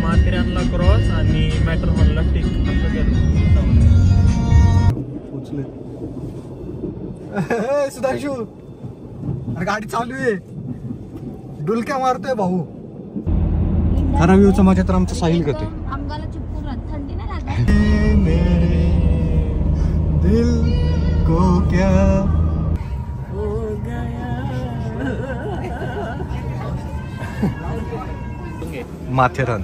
माथेरानला क्रॉस आणि मॅटरहॉनला टिक असं केलं. पोचले. सुधांशू अरे गाडी चालू आहे, डुलक्या मारतोय भाऊ. खरा व्ह्यूचा माझ्या तर आमचं साहिल गते. अंगाला चिपकून थंडी नाही लागत. दिल को क्या हो गया. माथेरान.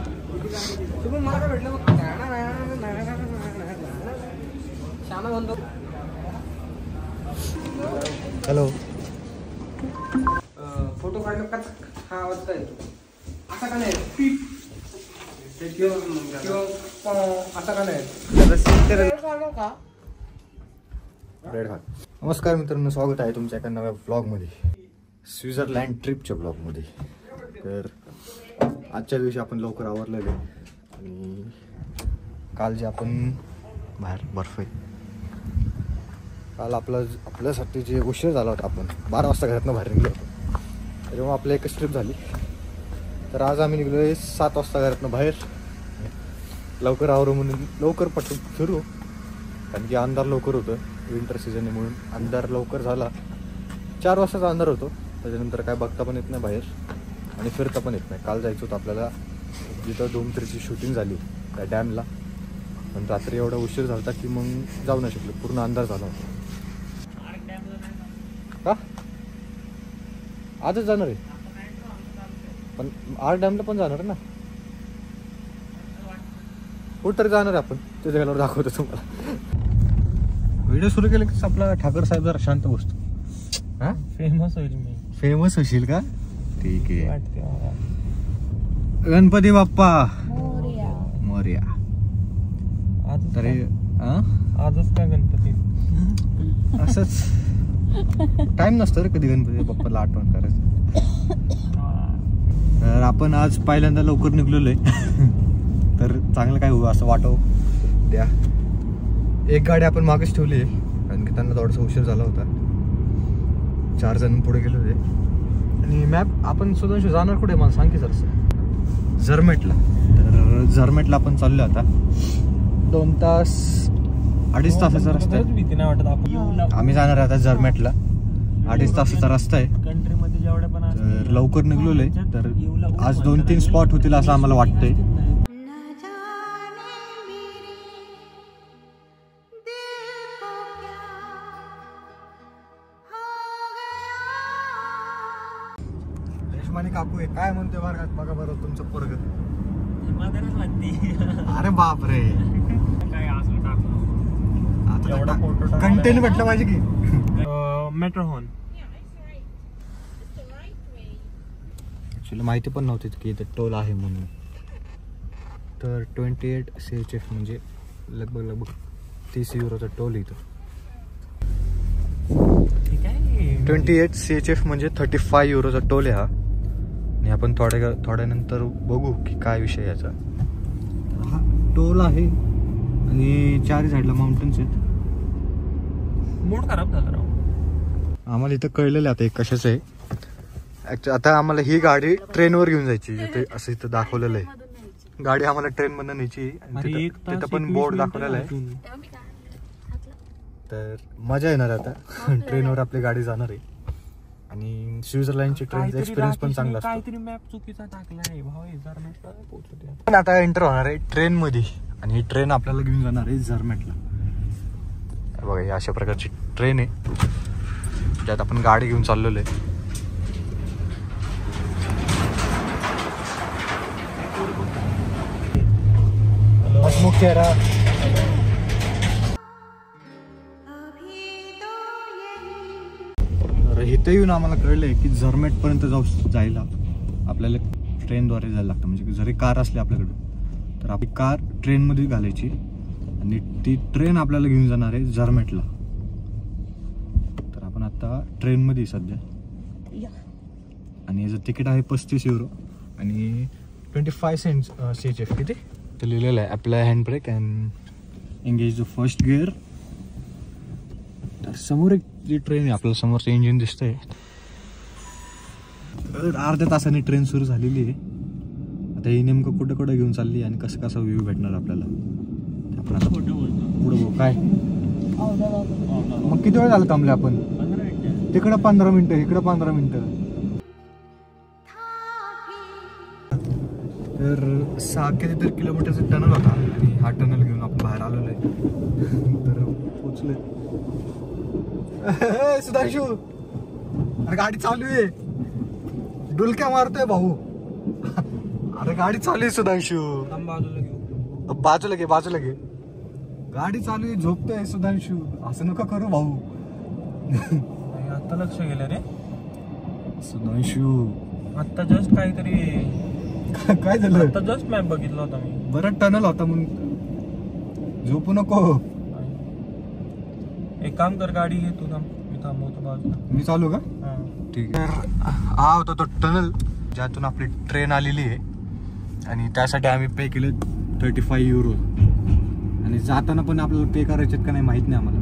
हॅलो. फोटो काढलं का हा आवाज काय येतो असा का नाही असा का नाही. नमस्कार मित्रांनो, स्वागत आहे तुमच्या एका नव्या ब्लॉगमध्ये, स्वित्झर्लंड ट्रिपच्या ब्लॉगमध्ये. तर आजच्या दिवशी आपण लवकर आवरलेले आणि काल जे आपण बाहेर बर्फ आहे, काल आपल्यासाठी जे उशीर झाला होता, आपण 12 वाजता घरातनं बाहेर निघलो होतो, तेव्हा आपल्या एकच ट्रिप झाली. तर आज आम्ही निघलो आहे 7 वाजता घरातनं बाहेर. लवकर आवरू म्हणून लवकर पटकन फिरू, कारण की अंधार लवकर होतं, विंटर सीझन आहे म्हणून अंधार लवकर झाला. 4 वाजताचा अंधार होतो, त्याच्यानंतर काय बघता पण येत नाही बाहेर आणि फिरता पण येत नाही. काल जायचं होतं आपल्याला जिथं धूम-3ची शूटिंग झाली त्या डॅमला, पण रात्री एवढा उशीर झाला होता की मग जाऊ नाही शकलो, पूर्ण अंधार झाला होता. का आजच जाणार आहे, पण आर्ट डॅमला पण जाणार ना, कुठंतरी जाणार आहे आपण, ते जगाला दाखवतो तुम्हाला. व्हिडिओ सुरू केले की आपला ठाकर साहेब जरा शांत बसतो. हा, फेमस होईल मी. फेमस होशील का? ठीक आहे. वाटते मला. गणपती बाप्पा मोरया. मोरया. आजच तरी आजच का गणपती? असंच टाइम नसतो रे कधी गणपती बाप्पाला आठवण करायचं. तर आपण आज पहिल्यांदा लवकर निघलेलो आहे. तर चांगलं काय होऊ असं वाटव द्या. एक गाडी आपण मागेच ठेवली आहे, कारण की त्यांना थोडासा उशीर झाला होता. 4 जण पुढे गेले होते. आणि मॅप आपण सुधांशू जाणार कुठे मला सांग की जरासं. झरमेटला. तर झरमेटला आपण चाललो आता. 2 तास 2.5 तासाचा रस्ता आहे. भीती नाही वाटत. आपण आम्ही जाणार आहे आता झरमेटला. 2.5 तासाचा रस्ता आहे. कंट्रीमध्ये जेवढ्या पण तर लवकर निघलोय. तर आज 2-3 स्पॉट होतील असं आम्हाला वाटतंय. काकू काय म्हणते वर्गात बघा बरं तुमचं पोरग. अरे बाप रे, कंटेंट भेटलं पाहिजे की. मॅटरहॉन ऍक्च्युली माहिती पण नव्हती की इथे टोल आहे म्हणून. तर 28 CHF म्हणजे लगभग 30 युरोचा टोल इथं. 28 CHF म्हणजे 35 युरोचा टोल आहे हा. आणि आपण थोड्यानंतर बघू की काय विषय याचा. हा टोल आहे आणि 4 साईडला माउंटन्स आहेत. मूड खराब झाला राव. आम्हाला इथं कळलेलं आता एक कशाचं आहे. आता आम्हाला ही गाडी ट्रेनवर घेऊन जायची. इथे असं इथं दाखवलेलं आहे. गाडी आम्हाला ट्रेन मधून न्यायची. तिथं पण बोर्ड दाखवलेला आहे. तर मजा येणार आता. ट्रेनवर आपली गाडी जाणार आहे. आणि स्वित्झर्लंडची ट्रेनचा एक्सपिरियन्स पण चांगला असतो. काहीतरी मॅप चुकीचा टाकलाय भाऊ. पण आता एंटर होणार आहे ट्रेन मध्ये आणि ही ट्रेन आपल्याला घेऊन जाणार आहे झरमेटला. बघा ही अशा प्रकारची ट्रेन आहे ज्यात आपण गाडी घेऊन चाललेलो आहे. मुख्य इथे येऊन आम्हाला कळलंय की झरमेट पर्यंत जायला आपल्याला ट्रेनद्वारे जायला लागतं. म्हणजे जरी कार असली आपल्याकडे तर आपली कार ट्रेनमध्ये घालायची आणि ती ट्रेन आपल्याला घेऊन जाणार आहे झरमेटला. तर आपण आता ट्रेनमध्ये सध्या आणि याचं तिकीट आहे 35 युरो आणि 25 सेंट्स CHF. किती ते लिहिलेलं आहे. Apply hand brake and engage the first gear. तर समोर एक जी ट्रेन आहे आपल्याला समोरचं इंजिन दिसतंय. अर्ध्या तासाने ट्रेन सुरू झालेली आहे. आता ही नेमकं कुठं कुठं घेऊन चालली आणि कसं कसा व्ह्यू भेटणार आपल्याला ते आपण आता पुढं बघू. काय मग किती वेळ झालं थांबले आपण? तिकडं 15 मिनिटं, इकडं 15 मिनिटं. तर 6 कितीतरी किलोमीटरचा टनल होता आणि हा टनल घेऊन आपण बाहेर आलेलो आहे. तर पोचलोय. सुधांशू, अरे गाडी चालू आहे, डुलक्या मारतोय भाऊ. अरे गाडी चालू आहे सुधांशू. बाजूला घे, बाजूला घे. गाडी चालू आहे, झोपतोय सुधांशू. असं नका करू भाऊ. आता लक्ष गेलं रे सुधांशू. आता जस्ट काहीतरी काय झालं? आता जस्ट मॅप बघितला होता मी. बरं टनल होता म्हणून झोपू नको. एक काम कर, गाडी घे तू, थांब मी थांबवतो बाजूला. मी चालू का? हा. ठीक आहे. हा होता तो टनल ज्यातून आपली ट्रेन आलेली आहे आणि त्यासाठी आम्ही पे केले 35 युरो. आणि जाताना पण आपल्याला पे करायचे का नाही माहित नाही आम्हाला,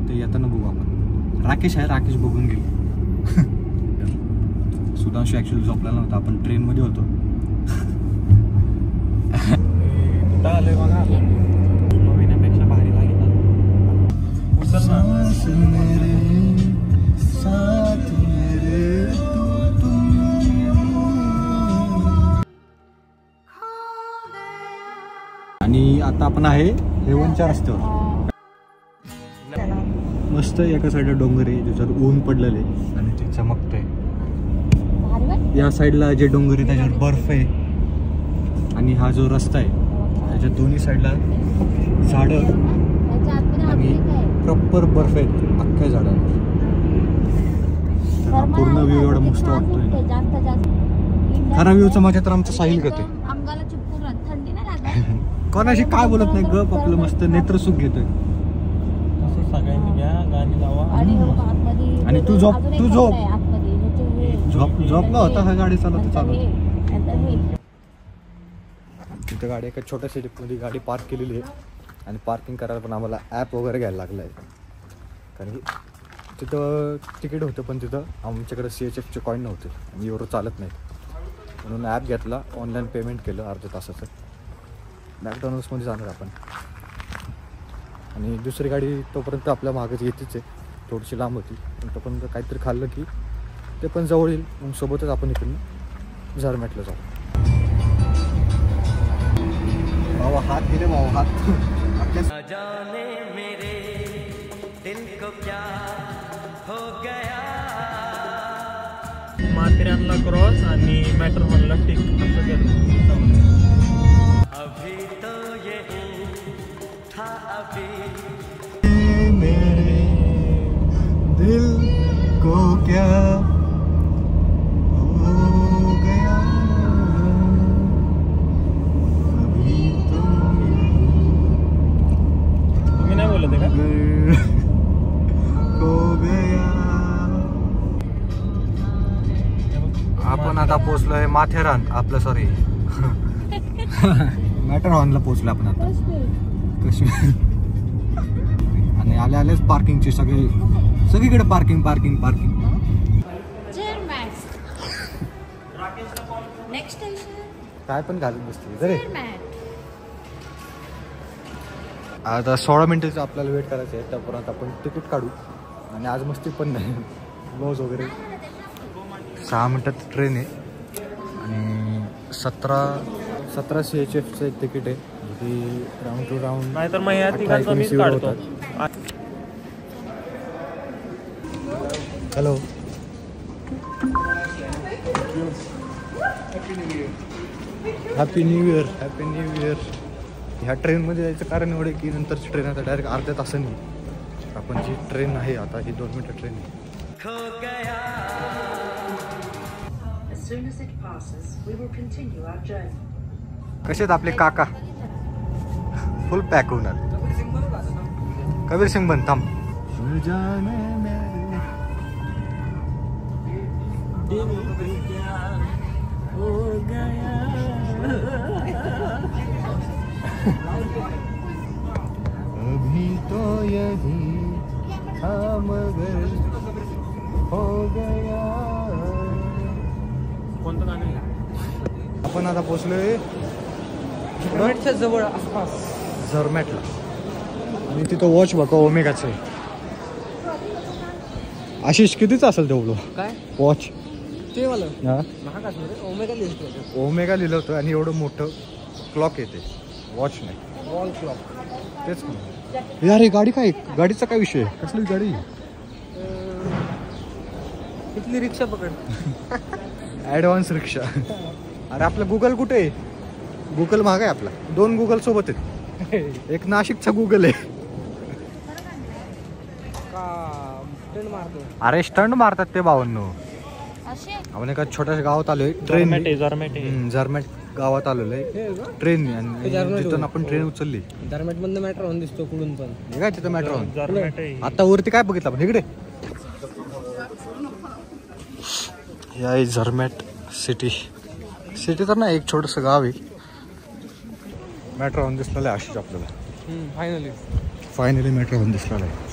ते येताना बघू आपण. राकेश आहे, राकेश बघून गेलो. सुधांशू ऍक्च्युअली झोपला नव्हता, आपण ट्रेन मध्ये होतो. कुठं आलोय बघा, नवीनपेक्षा भारी लागेल. उचल ना. आणि आता आपण आहे हेवनच्या रस्त्यावर. मस्त एका साईडला डोंगर आहे ज्याच्यावर ऊन पडलेले आणि ते चमकतंय. या साईडला जे डोंगर आहे त्याच्यावर बर्फ आहे आणि हा जो रस्ता आहे त्याच्या दोन्ही साईडला झाडं आणि प्रॉपर बर्फ आहेत अख्ख्या झाडांवर. पूर्ण व्ह्यू एवढा मस्त वाटतोय. खरा व्ह्यूचा माझ्या तर आमचा साहिल करते. कोणाशी काय बोलत नाही, गप आपलं मस्त नेत्रसुख घेतोय. सगळ्यांनी घ्या, गाणी लावा. आणि तू झोपला होता हा गाडी चालवत चालवत. तिथं गाडी एका छोट्याशा मध्ये गाडी पार्क केलेली आहे आणि पार्किंग करायला पण आम्हाला ॲप वगैरे घ्यायला लागलं आहे. कारण की तिथं तिकीट होतं पण तिथं आमच्याकडे CHFचे कॉईन नव्हते आणि युरो चालत नाही, म्हणून ॲप घेतला, ऑनलाईन पेमेंट केलं अर्ध्या तासाचं. मॅकडॉनल्ड्समध्ये जाणार आपण. आणि दुसरी गाडी तोपर्यंत आपल्या मागच येतेच आहे, थोडीशी लांब होती पण तोपर्यंत काहीतरी खाल्लं की ते पण जवळ येईल. मग सोबतच आपण इकडून झरमॅटला जाऊ. भावा हात दिले, भावा हात. माथेरानला क्रॉस आणि मॅटरमनला टिक असं केलं. मेरे दिल को क्या हो गया अभी तो तुम्ही नाही बोलत आहे का? हो गया. आपण आता पोहोचलोय माथेरान, आपलं सॉरी मॅटरहॉर्नला पोहोचलो आपण आता. काश्मीर. आणि आले आलेच पार्किंगचे सगळीकडे पार्किंग पार्किंग पार्किंग. काय पण घालत बसते रे. आता 16 मिनिटाचं आपल्याला वेट करायचं आहे, त्यापर्यंत आपण तिकीट काढू. आणि आज मस्ती पण नाही, लॉज वगैरे. 6 मिनिटात ट्रेन आहे आणि 17 CHFचं एक तिकीट आहे. राऊंड टू राऊंड नाही तर मग या ठिकाणी मीच काढतो. Hello, happy new year. Happy new year. ह्या ट्रेनमध्ये जायचं कारण एवढं की नंतरची ट्रेन आता डायरेक्ट अर्ध्या तासांनी. आपण जी ट्रेन आहे आता ही 2 मिनिटं ट्रेन आहे. कसे आहेत आपले काका? फुल पॅक होणार. कबीर सिंग बन थांब. अभी तो यही था मगर हो गया. कोणतं गाणं? आपण आता आता पोहोचलोय झरमॅटच्या जवळ आसपास. झरमॅटला. आणि तिथं वॉच बघा ओमेगाचं आहे. आशिष कितीच असेल तेवढं काय वॉच? ते मला हा महाग असणार ओमेगा लिहिलं ओमेगा लिहिलं होतं आणि एवढं मोठं क्लॉक येते, वॉच नाही. Wall clock. तेच म्हणून यार ही गाडी काय, गाडीचा काय विषय, कसली गाडी? इथली रिक्षा पकड. ॲडव्हान्स रिक्षा. अरे आपलं गुगल कुठे आहे? गुगल महाग आहे आपला. 2 गुगल सोबत आहेत. एक नाशिकचा गुगल आहे. का ट्रेन मारतो. अरे स्टंट मारतात ते 52. असे आपण एका छोट्याशा गावात आलोय झरमॅट ट्रेन. झरमॅट गावात आलेलो आहे हे का ट्रेन आणि ते झरमॅट तिथून आपण ट्रेन उचलली. झरमॅट मधनं मॅटर होऊन दिसतो कुठून पण. हे काय तिथं मॅटर झरमॅट आहे. आता वरती काय बघितलं आपण इकडे? हे आहे झरमॅट सिटी. सिटी तर नाही, एक छोटंसं गाव आहे. मॅट्रो होऊन दिसलेलं आहे आशिष आपल्याला. फायनली मॅट्रो होऊन दिसलेलं आहे.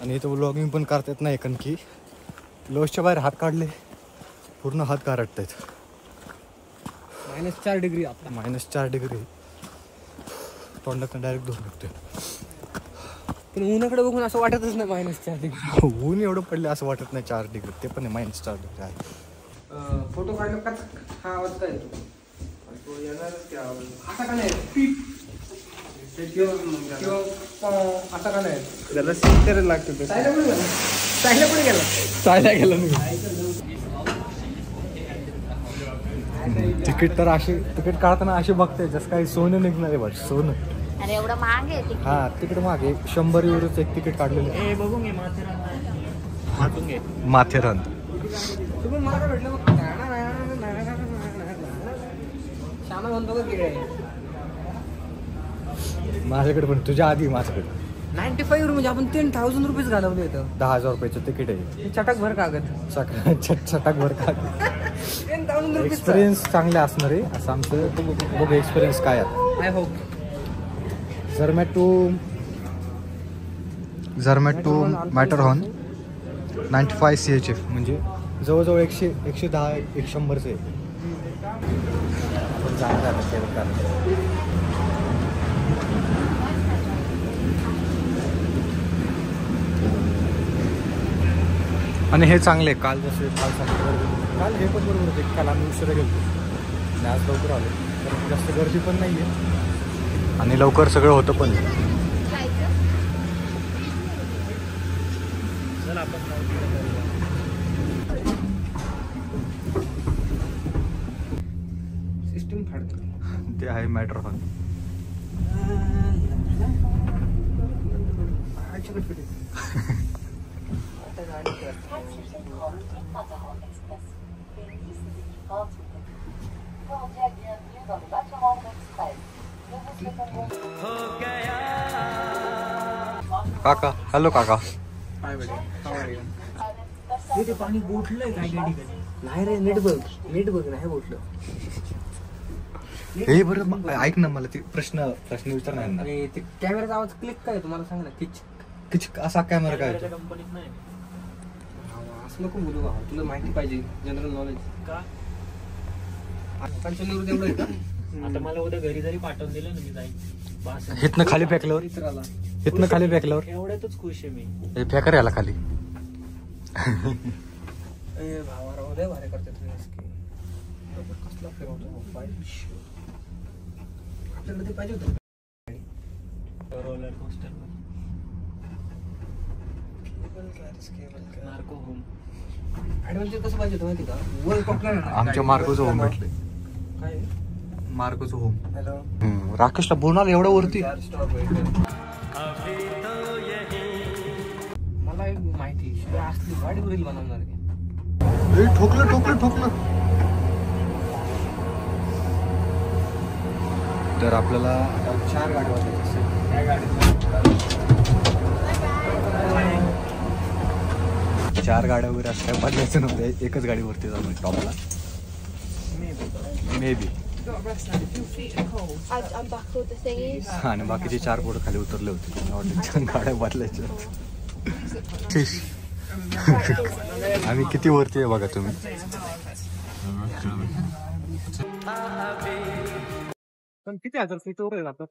आणि इथं व्लॉगिंग पण करता येत नाही कारण की लॉजच्या बाहेर हात काढले पूर्ण हात गारटत आहेत. -4 डिग्री आपला. -4 डिग्री. तोंडातून डायरेक्ट धुवून निघतोय. पण उन्हाकडे बघून असं वाटतच नाही -4 डिग्री. ऊन एवढं पडले असं वाटत नाही. 4 डिग्री ते पण आहे, -4 डिग्री आहे. फोटो काढला का हा आवाज काय येतो? तो येणारच की आवाज. असा का नाही पीप किंवा असा का नाही? त्याला सीट करायला लागतं. सायला कुठे गेला? सायला कुठे गेला? चायला गेलं नाही. तिकीट तर अशी तिकीट काढताना अशी बघते जसं काही सोनं निघणार आहे बघ. सोनं. अरे एवढं महाग आहे तिकीट. हा तिकीट मागे 100 युरोचं एक तिकीट काढलेलं आहे. बघून घे माथेरान घे. माथेरान. तुम्ही मला भेटलं बघ. श्यामा म्हणतो का किडे? माझ्याकडे पण तुझ्या आधी माझ्याकडे 95 युरो म्हणजे आपण 10,000 रुपयेच घालवले इथं. 10,000 रुपयाचं तिकीट आहे. चटक भर कागद. छटाक भर का. 10,000 रुपये. एक्सपिरियन्स चांगले असणार आहे असं आमचं बघ. एक्सपिरियन्स काय आहे? I hope. Zermatt to Matterhorn 95 CHF म्हणजे जवळजवळ 110-100चं आहे. आपण जाणार आता केवळ कारण आणि हे चांगले. काल जसे काल हे पण बरोबर होते. काल आम्ही उशिरा गेलो आणि आज लवकर आलो. तर जास्त गर्दी पण नाही आहे आणि लवकर सगळं होतं पण. सिस्टम फाडतो. ते आहे मॅटरहॉर्न. काका हॅलो काका. ते पाणी बोटलंय काय काय ठिकाणी. नाही रे नीट बघ नाही बोटलं. हे बरं मग ऐक ना मला ते प्रश्न विचारणार ना. आणि ते कॅमेराचा आवाज क्लिक काय तुम्हाला सांग ना. किच असा कॅमेरा काय होतो? कंपनीत नाही असं नको बोलू भावा. तुला माहिती पाहिजे जनरल नॉलेज. का? 95 एवढं आहे का? आता मला उद्या घरी जरी पाठवून दिलं ना मी जाईल. बस. हिथनं खाली फेकल्यावर मित्राला हिथनं खाली फेकल्यावर एवढ्यातच खुश आहे मी. हे फेकर याला खाली. ए भावा राहू दे. भारी करते तुम्ही. कसला फिरवतो मोबाईल. आपल्याकडे ते पाहिजे होतं. Roller coaster Marco home. Adventure कसं पाहिजे होतं माहिती का? वर पकडलं ना. आमच्या मार्कोचं होम भेटले. काय मार्कोचं होम. हॅलो. राकेशला बोलणार एवढं वरती. मला एक माहिती शिवाय असली गाडी रील बनवणार आहे. ठोकलं. तर आपल्याला 4 गाड्या वाजवायच्या असतील. काय गाडी 4 गाड्या वगैरे असं काय बदलायचं नव्हतं. एकच गाडी वरती जाऊन टॉपला may be. I'm back with the thingies. आणि बाकीचे 4 पोरं खाली उतरले होते. गाड्या बदलायच्या. आम्ही किती वरती आहे बघा तुम्ही. पण किती हजार फीट वर जातात?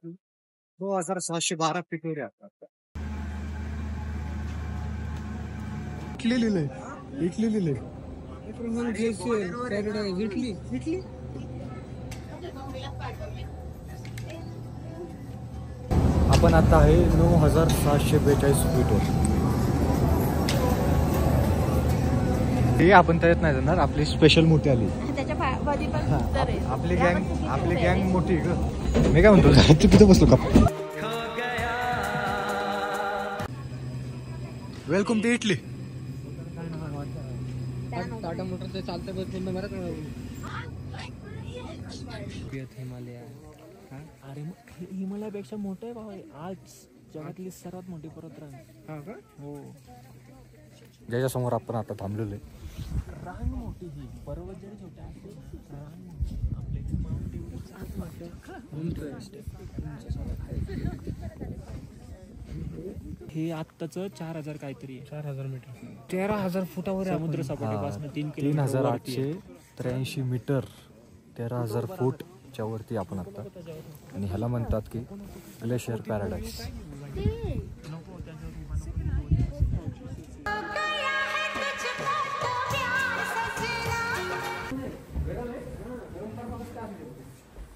2712 फीट वर आहे. इटली लिहिलंय. आपण आता आहे 9742 फीटवर. हे आपण त्याच्यात नाही जाणार. आपली स्पेशल मोठी आली. त्याच्या मध्ये पण उत्तर आहे. आपली गँग मोठी आहे ग. मी काय म्हणतो तिथे बसलो का. Welcome to Italy. टाटा मोटरचं चालतं बस पूर्ण बरं हिमालय. अरे हिमालयापेक्षा मोठं आहे भाऊ. आज जगातली सर्वात मोठी पर्वतरांग. हो. ज्याच्या समोर आपण आता थांबलेलो आहे. रांग मोठी ही. पर्वत जरी छोटे असले रांग मोठी. आपल्या इथे माउंट एव्हरेस्ट मोठं. हे आत्ताचं 4000 काहीतरी आहे. 4000 मीटर. 13,000 फुटावर समुद्र सपाटीपासून 3 किलोमीटर. 3883 मीटर. 13,000 फूटच्या वरती आपण आता. आणि ह्याला म्हणतात की ग्लेशियर पॅराडाईस.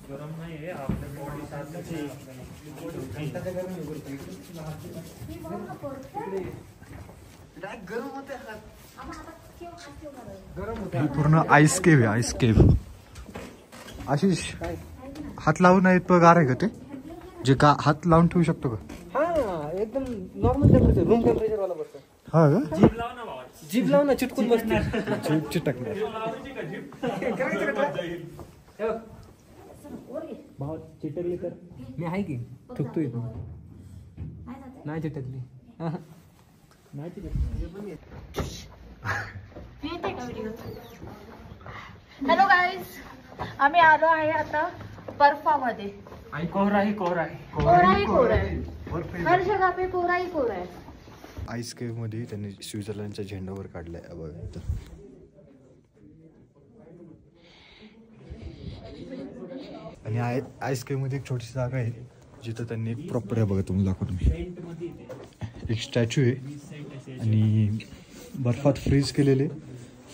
गरम नाही आहे आपल्या बॉडी सारखं. ही पूर्ण आईस केव्ह आहे. Ice cave. आशिष हात लावून नाही तो गार आहे का ते? जे का हात लावून ठेवू शकतो का? हा एकदम नॉर्मल टेम्परेचर. रूम टेम्परेचर वाला बसतो. हा का? जीभ लाव ना चिटकून बसते. चिटकणार. भाऊ चिटकली तर मी आहे की ठुकतोय. नाही चिटकली. नाही चिटकली. हॅलो गाईज, आम्ही आलो आहे आता बर्फामध्ये. कोहरा ही कोहरा आहे. कोहरा ही कोहरा है. हर जगह पे कोहरा ही कोहरा है. आईस केव्ह मध्ये त्यांनी स्वित्झर्लंडच्या झेंडावर काढलाय बघा इथं. आणि आईस केव्ह मध्ये एक छोटीशी जागा आहे जिथं त्यांनी एक प्रॉपर आहे बघा. तुम्ही दाखवतो मी. एक स्टॅच्यू आहे आणि बर्फात फ्रीज केलेले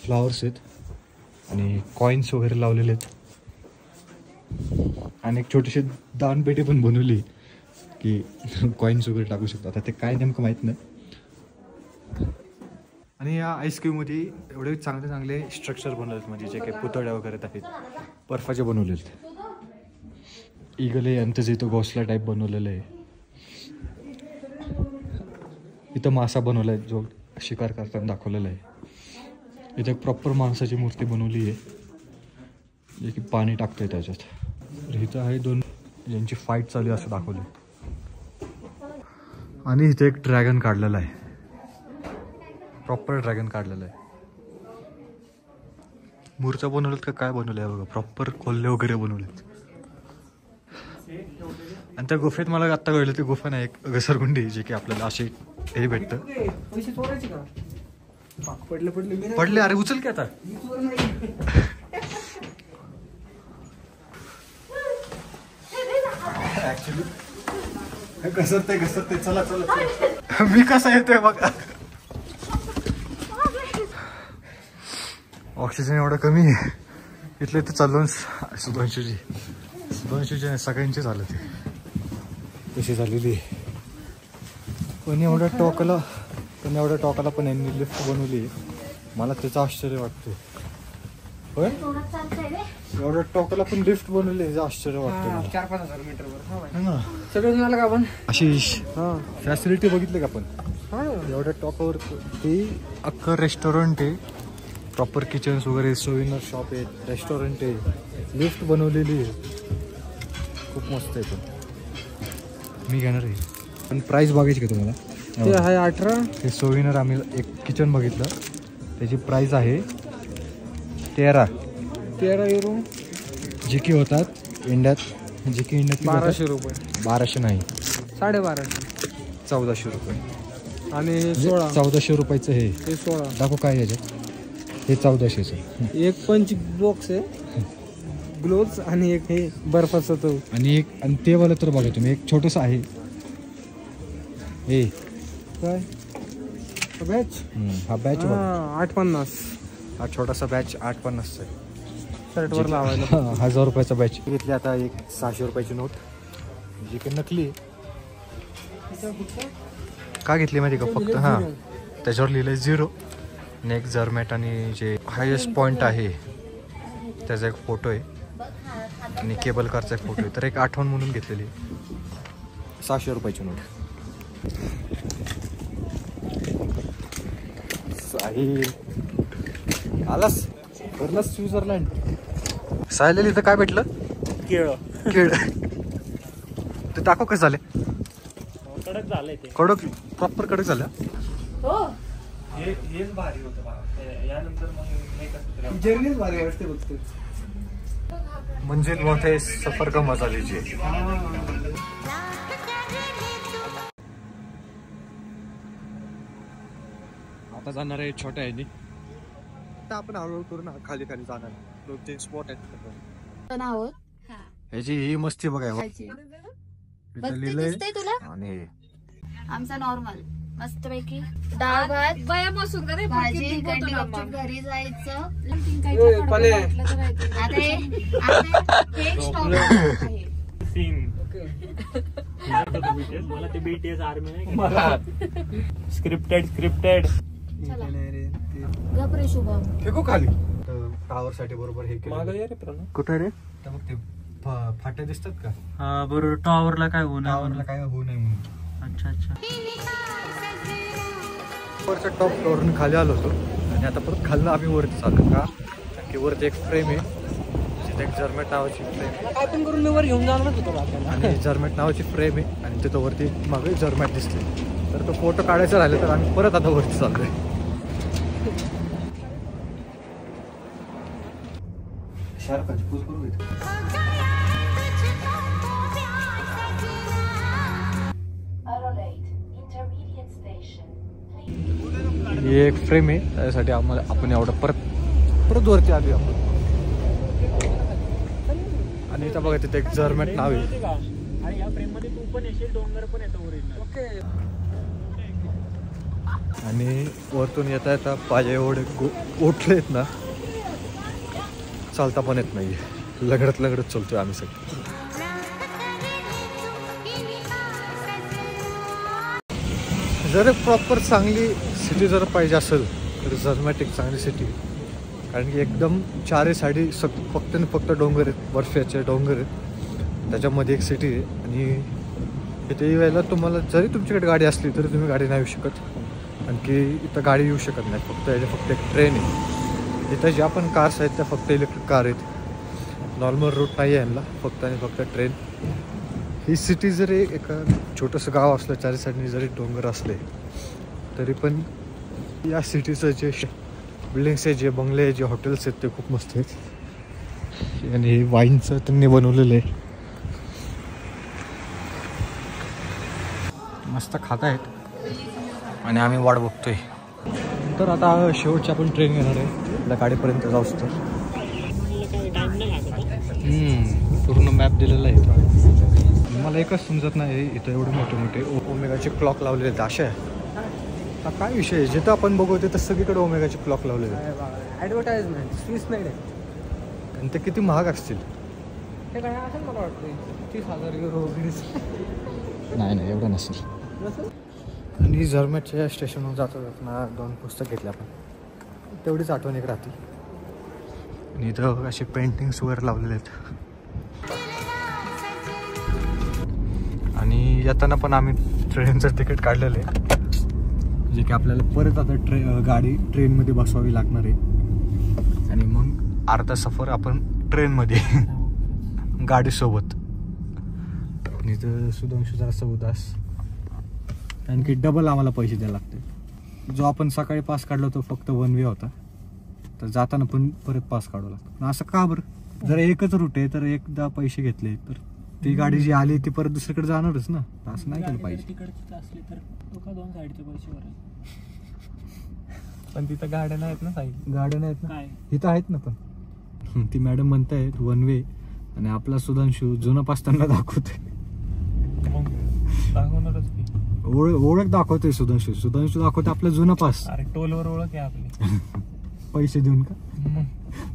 फ्लॉवर्स आहेत आणि कॉईन्स वगैरे लावलेले आहेत. आणि एक छोटीशी दानपेटी पण बनवली की कॉईन्स वगैरे टाकू शकतो. आता ते काय नेमकं माहीत नाही. आणि या आईस केव्हमध्ये एवढे चांगले चांगले स्ट्रक्चर बनवलेत म्हणजे जे काही पुतळ्या वगैरे आहेत बर्फाचे बनवलेत. ईगल आहे आणि त्याचं इथं घोसला टाईप बनवलेलं आहे. इथं मासा बनवला आहे जो शिकार करताना दाखवलेला आहे. इथं एक प्रॉपर माणसाची मूर्ती बनवली आहे जे की पाणी टाकतंय त्याच्यात. इथं आहे 2 ज्यांची फाईट चालू आहे असं दाखवलं. आणि इथे एक ड्रॅगन काढलेला आहे. प्रॉपर ड्रॅगन काढलेला आहे. मूर्त्या बनवल्यात का काय बनवलं आहे बघा. प्रॉपर कोल्हे वगैरे बनवलेत. आणि त्या गुफेत मला आत्ता कळलं ते गुफा नाही एक घसरगुंडी जे की आपल्याला असे हे भेटतं. पैसे चोरायचे का? पडले पडले. अरे उचल की आता. ऍक्च्युली घसरते. चला. मी कसा येतोय बघा. ऑक्सिजन एवढं कमी आहे इथले ते चालून सुधांशूची सगळ्यांचे झालं ते तशी झालेली. पण एवढ्या टोकाला पण यांनी लिफ्ट बनवली. मला त्याचं आश्चर्य वाटतं. होय एवढ्या टोकाला पण लिफ्ट बनवली याचं आश्चर्य वाटतं. 4-5 मीटरवर ना सगळं झालं का आपण? आशिष फॅसिलिटी बघितली का आपण? एवढ्या टॉपवर ते अख्खं रेस्टॉरंट आहे. प्रॉपर किचन्स वगैरे सोविनर शॉप आहे. रेस्टॉरंट आहे. लिफ्ट बनवलेली आहे. खूप मस्त आहे. पण मी घेणार आहे. पण प्राईस बघायची का तुम्हाला? ते आहे 18. हे सोविनर आम्ही एक किचन बघितलं त्याची प्राईस आहे 13 युरो. जे की होतात इंडियात 1200 रुपये. 1200 नाही 1250. 1400 रुपये. आणि हे 16. 1400 रुपयाचं हे हे 16. दाखव काय याच्यात. हे 1400चं. एक पंच बॉक्स आहे ग्लोव्स आणि एक हे बर्फाचा तो. आणि ते वाला तर बघा तुम्ही एक छोटस आहे हे काय बॅच. हा बॅच 850. हा छोटासा बॅच 850 आहे. शर्टवर लावायला. 1000 रुपयाचा बॅच घेतली. आता एक 600 रुपयाची नोट जी की नकली आहे. का घेतली माहिती का फक्त हां त्याच्यावर लिहिलं 0 आणि एक जर्मॅट आणि जे हायेस्ट पॉईंट आहे त्याचा एक फोटो आहे आणि केबल कारचा एक फोटो आहे. तर एक आठवण म्हणून घेतलेली 600 रुपयाची नोट. साहिल आलास भरलास स्वित्झर्लंड. साहिल इथं काय भेटलं. केळ ते दाखव कसं झाले. कडक झालंय ते. कडक प्रॉपर कडक झालं. हो हेच भारी होतं यानंतर मग जर्नीच भारी वाटते बघते. मंजिल मोठे सफर का मजा लीजिए. आता जाणार आहे छोट्या ह्यानी. आता आपण हळूहळू करू ना खाली खाली जाणार. 2-3 स्पॉट आहेत आहोत. ह्याची ही मस्ती बघाय लिहिलंय. तुला आणि आमचा नॉर्मल मस्त पैकी डाळ भात भाजी कंडी गपचूप घरी जायचं. आता हे एक स्टॉप आहे. मला ते BTS आर्मी नाही स्क्रिप्टेड. गप रे शुभम. फेकू खाली. टावर साठी बरोबर हे कुठे रे. तर मग ते फाट्या दिसतात का. हा बरोबर. टॉवरला काय होणार. टावरला काय होऊ नये म्हणून. अच्छा वरच्या टॉप फ्लोअरनं खाली आलो होतो आणि आता परत खाल्लं आम्ही वरती चाललो का की वरती एक फ्रेम आहे जिथे एक जर्मॅट नावाची फ्रेम काय पण करून मी वर घेऊन जाणार होतो आणि जर्मॅट नावाची फ्रेम आहे आणि तिथं वरती मागे जर्मॅट दिसते. तर तो फोटो काढायचा राहिला तर आम्ही परत आता वरती चाललोय. ही एक फ्रेम आहे त्यासाठी आम्हाला आपण एवढं परत वरती आलो आपण. आणि इथं बघा तिथे एक जर्मॅट नाव आहे. आणि या फ्रेम मध्ये तू पण येशील. डोंगर पण येतो ओरिजिनल. आणि वरतून येता येता पाय एवढे ओठलेत ना चालता पण येत नाही. लगडत चालतोय आम्ही सगळे. जर प्रॉपर चांगली सिटी जर पाहिजे असेल तर जर्मॅट एक चांगली सिटी. कारण की एकदम चारी साईडी फक्त आणि फक्त डोंगर आहेत. बर्फाचे डोंगर आहेत. त्याच्यामध्ये एक सिटी आहे आणि इथे यायला तुम्हाला जरी तुमच्याकडे गाडी असली तरी तुम्ही गाडी नाही येऊ शकत. आणखी इथं गाडी येऊ शकत नाही. फक्त एक ट्रेन आहे. इथं ज्या पण कार्स आहेत त्या फक्त इलेक्ट्रिक कार आहेत. नॉर्मल रूट नाही आहे यांना. फक्त आणि फक्त ट्रेन. ही सिटी जरी एक छोटंसं गाव असलं चारी साईडनी जरी डोंगर असले तरी पण या सिटीचं जे बिल्डिंग्स आहे जे बंगले आहे जे हॉटेल्स आहेत ते खूप मस्त आहेत. आणि हे वाईनचं त्यांनी बनवलेलं आहे. मस्त खात आहेत आणि आम्ही वाट बघतोय. तर आता शेवटची आपण ट्रेन घेणार आहे. आपल्या गाडीपर्यंत जाऊच तर पूर्ण मॅप दिलेला आहे. मला एकच समजत नाही इथं एवढे मोठे ओमेगाचे क्लॉक लावलेले आहेत. अशा हा काय विषय आहे. जिथं आपण बघू तिथं सगळीकडे ओमेगाचे क्लॉक लावलेले आहेत. ऍडव्हर्टाइजमेंट स्विस नाही रे. आणि ते किती महाग असतील. हे काय असेल मला वाटतं 30,000 युरो वगैरे. नाही एवढं नसेल. आणि जर्मॅटच्या स्टेशनवर जाताना 2 पुस्तक घेतले आपण. तेवढीच आठवण एक राहते. आणि इथं असे पेंटिंग्स वगैरे लावलेले आहेत. आणि येताना पण आम्ही ट्रेनचं तिकीट काढलेलं आहे जे की आपल्याला परत आता गाडी ट्रेनमध्ये बसवावी लागणार आहे. आणि मग अर्धा सफर आपण ट्रेनमध्ये गाडीसोबत. आणि इथं सुधांशू जरासा उदास कारण की डबल आम्हाला पैसे द्यायला लागते. जो आपण सकाळी पास काढला तो फक्त 1 वे होता. तर जाताना पण परत पास काढावं लागतं. असं का बरं. जर एकच रूट आहे तर एकदा पैसे घेतले तर ती गाडी जी आली ती परत दुसरीकडे जाणारच ना, असं नाही केलं पाहिजे. तिकडचीच असली तर तो का 2 साईडचे पैसे भरायचे? पण तिथं गाड्या नाहीत ना साई. गाड्या नाहीत ना काय इथं, आहेत ना. पण ती मॅडम म्हणतायत 1 वे, आणि आपला सुधांशू जुना पास त्यांना दाखवतोय. मग दाखवणारच की. ओळख दाखवतोय सुधांशू दाखवतोय आपला जुना पास. अरे टोलवर ओळख आहे आपली. पैसे देऊन का? मग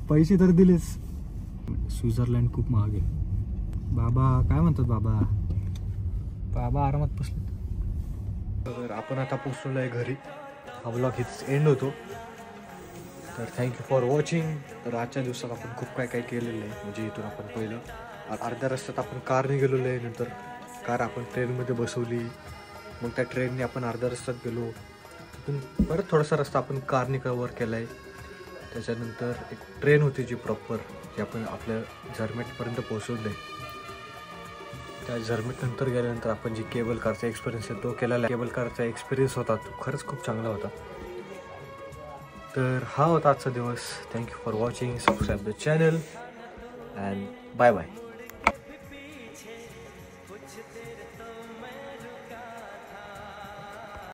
पैसे तर दिलेच. स्वित्झर्लंड खूप महाग आहे. बाबा काय म्हणतात बाबा आरामात बसले. तर आपण आता पोचलेलो आहे घरी. हा ब्लॉग इथेच एंड होतो. तर थँक्यू फॉर वॉचिंग. तर आजच्या दिवसात आपण खूप काय केलेलं आहे. म्हणजे इथून आपण पहिलं अर्ध्या रस्त्यात आपण कारने गेलेलो आहे. नंतर कार आपण ट्रेनमध्ये बसवली. मग त्या ट्रेनने आपण अर्ध्या रस्त्यात गेलो. तिथून परत थोडासा रस्ता आपण कारने कव्हर केला आहे. त्याच्यानंतर एक ट्रेन होती जी प्रॉपर, जी आपण आपल्या झरमेटपर्यंत पोहोचवलं आहे. त्या झरमेटनंतर गेल्यानंतर आपण जी केबल कारचा एक्सपिरियन्स आहे तो केलेला. केबल कारचा एक्सपिरियन्स होता तो खरंच खूप चांगला होता. तर हा होता आजचा दिवस. Thank you for watching. Subscribe the channel and bye bye.